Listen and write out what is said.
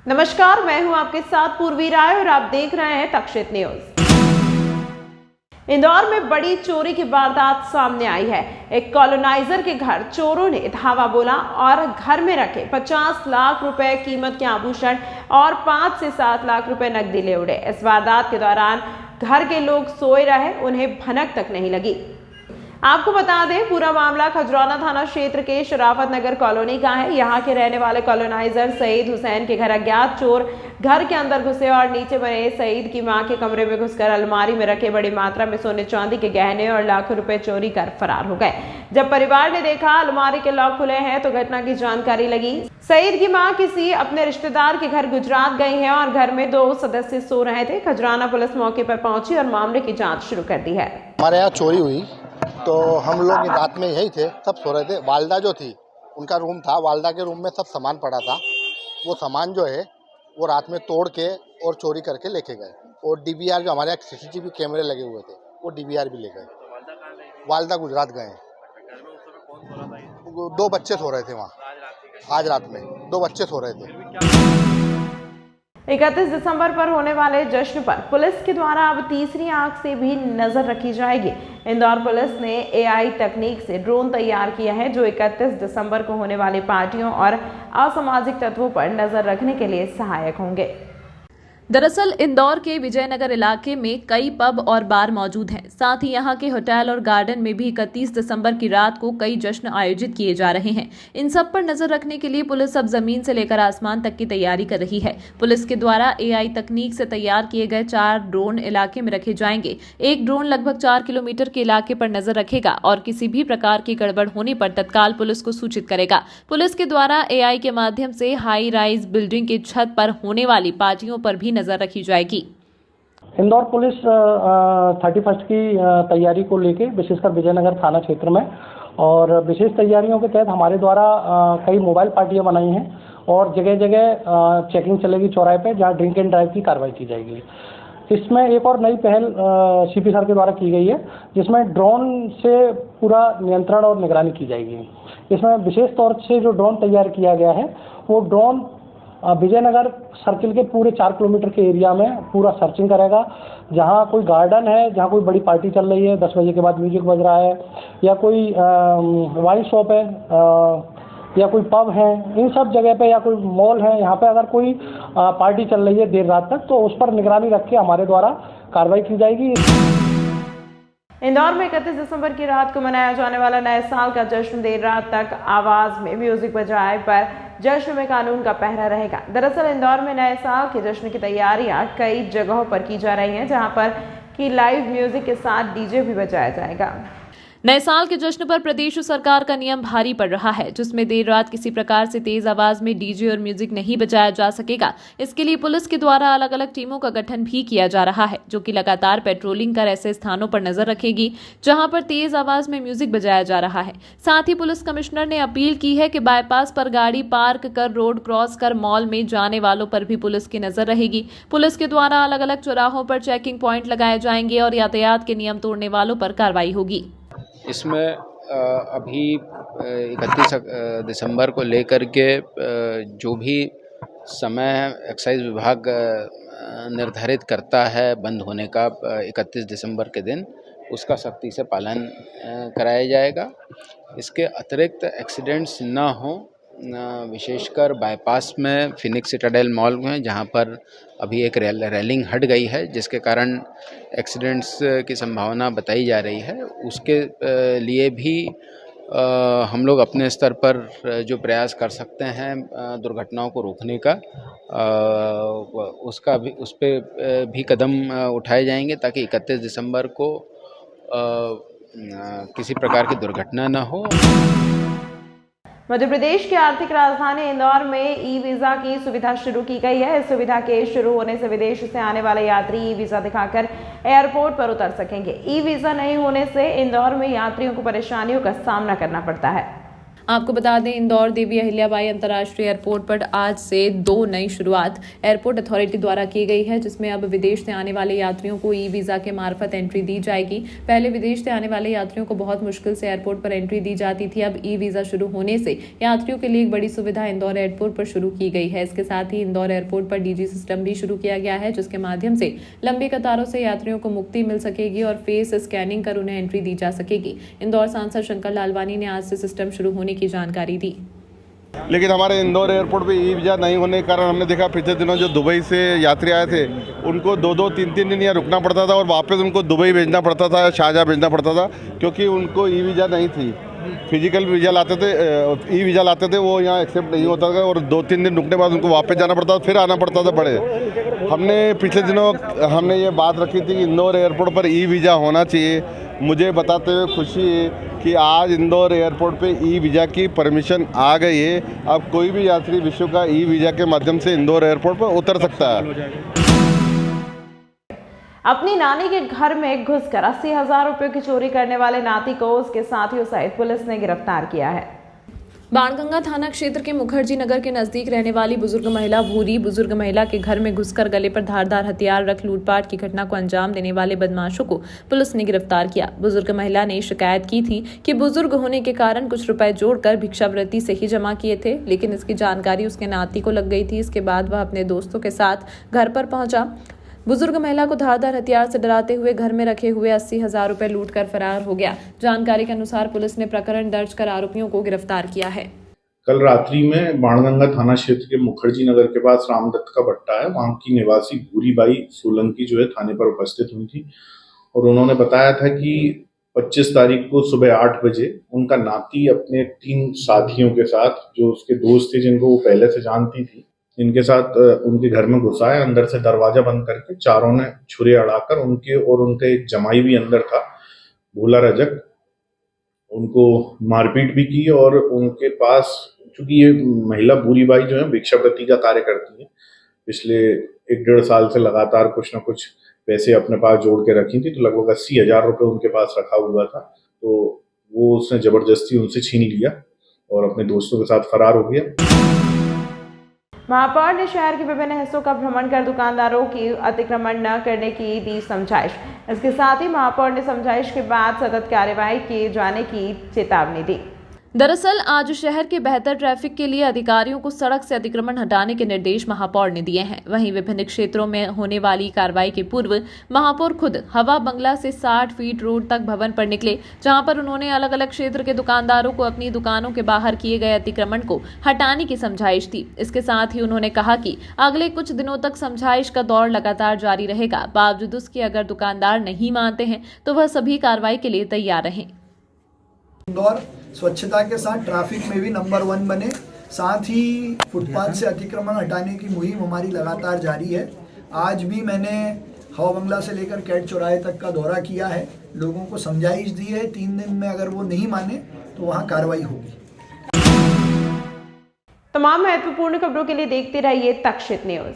नमस्कार, मैं हूं आपके साथ पूर्वी राय और आप देख रहे हैं तक्षित न्यूज। इंदौर में बड़ी चोरी की वारदात सामने आई है। एक कॉलोनाइजर के घर चोरों ने धावा बोला और घर में रखे 50 लाख रुपए कीमत के आभूषण और 5 से 7 लाख रुपए नकदी ले उड़े। इस वारदात के दौरान घर के लोग सोए रहे, उन्हें भनक तक नहीं लगी। आपको बता दें, पूरा मामला खजराना थाना क्षेत्र के शराफत नगर कॉलोनी का है। यहाँ के रहने वाले कॉलोनाइजर सईद हुसैन के घर अज्ञात चोर घर के अंदर घुसे और नीचे बने सईद की मां के कमरे में घुसकर अलमारी में रखे बड़ी मात्रा में सोने चांदी के गहने और लाखों रुपए चोरी कर फरार हो गए। जब परिवार ने देखा अलमारी के लॉक खुले हैं तो घटना की जानकारी लगी। सईद की मां किसी अपने रिश्तेदार के घर गुजरात गई हैं और घर में 2 सदस्य सो रहे थे। खजराना पुलिस मौके पर पहुंची और मामले की जाँच शुरू कर दी है। हमारे यहाँ चोरी हुई तो हम लोग रात में यही थे, सब सो रहे थे। वालदा जो थी उनका रूम था, वालदा के रूम में सब सामान पड़ा था। वो सामान जो है वो रात में तोड़ के और चोरी करके लेके गए। और डीवीआर जो हमारे यहाँ सीसीटीवी कैमरे लगे हुए थे वो डीवीआर भी ले गए। वालदा गुजरात गए। 2 बच्चे सो रहे थे वहाँ। आज रात में 2 बच्चे सो रहे थे। 31 दिसंबर पर होने वाले जश्न पर पुलिस के द्वारा अब तीसरी आंख से भी नजर रखी जाएगी। इंदौर पुलिस ने एआई तकनीक से ड्रोन तैयार किया है जो 31 दिसंबर को होने वाली पार्टियों और असामाजिक तत्वों पर नजर रखने के लिए सहायक होंगे। दरअसल इंदौर के विजयनगर इलाके में कई पब और बार मौजूद हैं। साथ ही यहां के होटल और गार्डन में भी 31 दिसंबर की रात को कई जश्न आयोजित किए जा रहे हैं। इन सब पर नजर रखने के लिए पुलिस अब जमीन से लेकर आसमान तक की तैयारी कर रही है। पुलिस के द्वारा एआई तकनीक से तैयार किए गए 4 ड्रोन इलाके में रखे जाएंगे। एक ड्रोन लगभग 4 किलोमीटर के इलाके पर नजर रखेगा और किसी भी प्रकार की गड़बड़ होने पर तत्काल पुलिस को सूचित करेगा। पुलिस के द्वारा एआई के माध्यम से हाई राइज बिल्डिंग की छत पर होने वाली पार्टियों पर भी नजर रखी जाएगी। इंदौर पुलिस 31 की तैयारी को लेके विशेषकर विजयनगर थाना क्षेत्र में और विशेष तैयारियों के तहत हमारे द्वारा कई मोबाइल पार्टियां बनाई हैं और जगह जगह चेकिंग चलेगी चौराहे पे, जहां ड्रिंक एंड ड्राइव की कार्रवाई की जाएगी। इसमें एक और नई पहल सीपी सर के द्वारा की गई है जिसमें ड्रोन से पूरा नियंत्रण और निगरानी की जाएगी। इसमें विशेष तौर से जो ड्रोन तैयार किया गया है वो ड्रोन विजयनगर सर्किल के पूरे 4 किलोमीटर के एरिया में पूरा सर्चिंग करेगा। जहाँ कोई गार्डन है, जहाँ कोई बड़ी पार्टी चल रही है, 10 बजे के बाद म्यूजिक बज रहा है, या कोई वाइन शॉप है, या कोई पब है, इन सब जगह पे, या कोई मॉल है, यहाँ पे अगर कोई पार्टी चल रही है देर रात तक तो उस पर निगरानी रख के हमारे द्वारा कार्रवाई की जाएगी। इंदौर में 31 दिसंबर की रात को मनाया जाने वाला नए साल का जश्न देर रात तक आवाज में म्यूजिक बजाए पर जश्न में कानून का पहरा रहेगा। दरअसल इंदौर में नए साल के जश्न की तैयारियां कई जगहों पर की जा रही हैं, जहां पर कि लाइव म्यूजिक के साथ डीजे भी बजाया जाएगा। नए साल के जश्न पर प्रदेश सरकार का नियम भारी पड़ रहा है, जिसमें देर रात किसी प्रकार से तेज आवाज में डीजे और म्यूजिक नहीं बजाया जा सकेगा। इसके लिए पुलिस के द्वारा अलग अलग टीमों का गठन भी किया जा रहा है, जो कि लगातार पेट्रोलिंग कर ऐसे स्थानों पर नजर रखेगी जहां पर तेज आवाज में म्यूजिक बजाया जा रहा है। साथ ही पुलिस कमिश्नर ने अपील की है कि बाईपास पर गाड़ी पार्क कर रोड क्रॉस कर मॉल में जाने वालों पर भी पुलिस की नजर रहेगी। पुलिस के द्वारा अलग अलग चौराहों पर चेकिंग पॉइंट लगाए जाएंगे और यातायात के नियम तोड़ने वालों पर कार्रवाई होगी। इसमें अभी 31 दिसंबर को लेकर के जो भी समय एक्साइज विभाग निर्धारित करता है बंद होने का 31 दिसंबर के दिन, उसका सख्ती से पालन कराया जाएगा। इसके अतिरिक्त एक्सीडेंट्स ना हो, विशेषकर बाईपास में फिनिक्स सिटाडेल मॉल में जहां पर अभी एक रेलिंग हट गई है जिसके कारण एक्सीडेंट्स की संभावना बताई जा रही है। उसके लिए भी हम लोग अपने स्तर पर जो प्रयास कर सकते हैं दुर्घटनाओं को रोकने का, उस पर भी कदम उठाए जाएंगे ताकि 31 दिसंबर को किसी प्रकार की दुर्घटना न हो। मध्य प्रदेश की आर्थिक राजधानी इंदौर में ई वीजा की सुविधा शुरू की गई है। इस सुविधा के शुरू होने से विदेश से आने वाले यात्री ई वीजा दिखाकर एयरपोर्ट पर उतर सकेंगे। ई वीजा नहीं होने से इंदौर में यात्रियों को परेशानियों का सामना करना पड़ता है। आपको बता दें, इंदौर देवी अहिल्याबाई अंतर्राष्ट्रीय एयरपोर्ट पर आज से 2 नई शुरुआत एयरपोर्ट अथॉरिटी द्वारा की गई है, जिसमें अब विदेश से आने वाले यात्रियों को ई वीज़ा के मार्फत एंट्री दी जाएगी। पहले विदेश से आने वाले यात्रियों को बहुत मुश्किल से एयरपोर्ट पर एंट्री दी जाती थी। अब ई वीज़ा शुरू होने से यात्रियों के लिए एक बड़ी सुविधा इंदौर एयरपोर्ट पर शुरू की गई है। इसके साथ ही इंदौर एयरपोर्ट पर डीजी सिस्टम भी शुरू किया गया है, जिसके माध्यम से लंबी कतारों से यात्रियों को मुक्ति मिल सकेगी और फेस स्कैनिंग कर उन्हें एंट्री दी जा सकेगी। इंदौर सांसद शंकर लालवानी ने आज से सिस्टम शुरू होने की जानकारी दी। लेकिन हमारे इंदौर एयरपोर्ट पे ई वीज़ा नहीं होने के कारण हमने देखा पिछले दिनों जो दुबई से यात्री आए थे उनको 2-2, 3-3 दिन यहाँ रुकना पड़ता था और वापस उनको दुबई भेजना पड़ता था या शारजाह भेजना पड़ता था, क्योंकि उनको ई वीज़ा नहीं थी। फिजिकल वीज़ा लाते थे, ई वीज़ा लाते थे, वो यहाँ एक्सेप्ट नहीं होता था और 2-3 दिन रुकने के बाद उनको वापस जाना पड़ता था, फिर आना पड़ता था बड़े। हमने पिछले दिनों हमने ये बात रखी थी कि इंदौर एयरपोर्ट पर ई वीज़ा होना चाहिए। मुझे बताते हुए खुशी है कि आज इंदौर एयरपोर्ट पे ई वीज़ा की परमिशन आ गई है। अब कोई भी यात्री विश्व का ई वीज़ा के माध्यम से इंदौर एयरपोर्ट पर उतर सकता है। अपनी नानी के घर में घुसकर 80,000 रुपये की चोरी करने वाले नाती को उसके साथियों सहित पुलिस ने गिरफ्तार किया है। बाणगंगा थाना क्षेत्र के मुखर्जी नगर के नजदीक रहने वाली बुजुर्ग महिला भूरी बुजुर्ग महिला के घर में घुसकर गले पर धारदार हथियार रख लूटपाट की घटना को अंजाम देने वाले बदमाशों को पुलिस ने गिरफ्तार किया। बुजुर्ग महिला ने शिकायत की थी कि बुजुर्ग होने के कारण कुछ रुपए जोड़कर भिक्षावृत्ति से ही जमा किए थे, लेकिन इसकी जानकारी उसके नाती को लग गई थी। इसके बाद वह अपने दोस्तों के साथ घर पर पहुंचा। बुजुर्ग महिला को धारदार हथियार से डराते हुए घर में रखे हुए 80,000 रुपए लूटकर फरार हो गया। जानकारी के अनुसार पुलिस ने प्रकरण दर्ज कर आरोपियों को गिरफ्तार किया है। कल रात्रि में बाणगंगा थाना क्षेत्र के मुखर्जी नगर के पास रामदत्त का भट्टा है, वहां की निवासी भूरीबाई सोलंकी जो है थाने पर उपस्थित हुई थी और उन्होंने बताया था कि 25 तारीख को सुबह 8 बजे उनका नाती अपने 3 साथियों के साथ, जो उसके दोस्त थे जिनको वो पहले से जानती थी, इनके साथ उनके घर में घुसा है। अंदर से दरवाजा बंद करके चारों ने छुरे अड़ाकर उनके एक जमाई भी अंदर था, भोला रजक, उनको मारपीट भी की और उनके पास, चूंकि ये महिला भूरीबाई जो है भिक्षावृत्ति का कार्य करती है, पिछले 1-1.5 साल से लगातार कुछ न कुछ पैसे अपने पास जोड़ के रखी थी, तो लगभग 80,000 रुपये उनके पास रखा हुआ था। तो वो उसने जबरदस्ती उनसे छीन लिया और अपने दोस्तों के साथ फरार हो गया। महापौर ने शहर के विभिन्न हिस्सों का भ्रमण कर दुकानदारों की अतिक्रमण न करने की दी समझाइश। इसके साथ ही महापौर ने समझाइश के बाद सतत कार्यवाही किए जाने की चेतावनी दी। दरअसल आज शहर के बेहतर ट्रैफिक के लिए अधिकारियों को सड़क से अतिक्रमण हटाने के निर्देश महापौर ने दिए हैं। वहीं विभिन्न क्षेत्रों में होने वाली कार्रवाई के पूर्व महापौर खुद हवा बंगला से 60 फीट रोड तक भवन पर निकले, जहां पर उन्होंने अलग अलग क्षेत्र के दुकानदारों को अपनी दुकानों के बाहर किए गए अतिक्रमण को हटाने की समझाइश दी। इसके साथ ही उन्होंने कहा कि अगले कुछ दिनों तक समझाइश का दौर लगातार जारी रहेगा। बावजूद उसके अगर दुकानदार नहीं मानते हैं तो वह सभी कार्रवाई के लिए तैयार रहें। इंदौर स्वच्छता के साथ ट्रैफिक में भी नंबर 1 बने, साथ ही फुटपाथ से अतिक्रमण हटाने की मुहिम हमारी लगातार जारी है। आज भी मैंने हवा बंगला से लेकर कैट चौराहे तक का दौरा किया है, लोगों को समझाइश दी है। 3 दिन में अगर वो नहीं माने तो वहाँ कार्रवाई होगी। तमाम महत्वपूर्ण खबरों के लिए देखते रहिए तक्षशित न्यूज।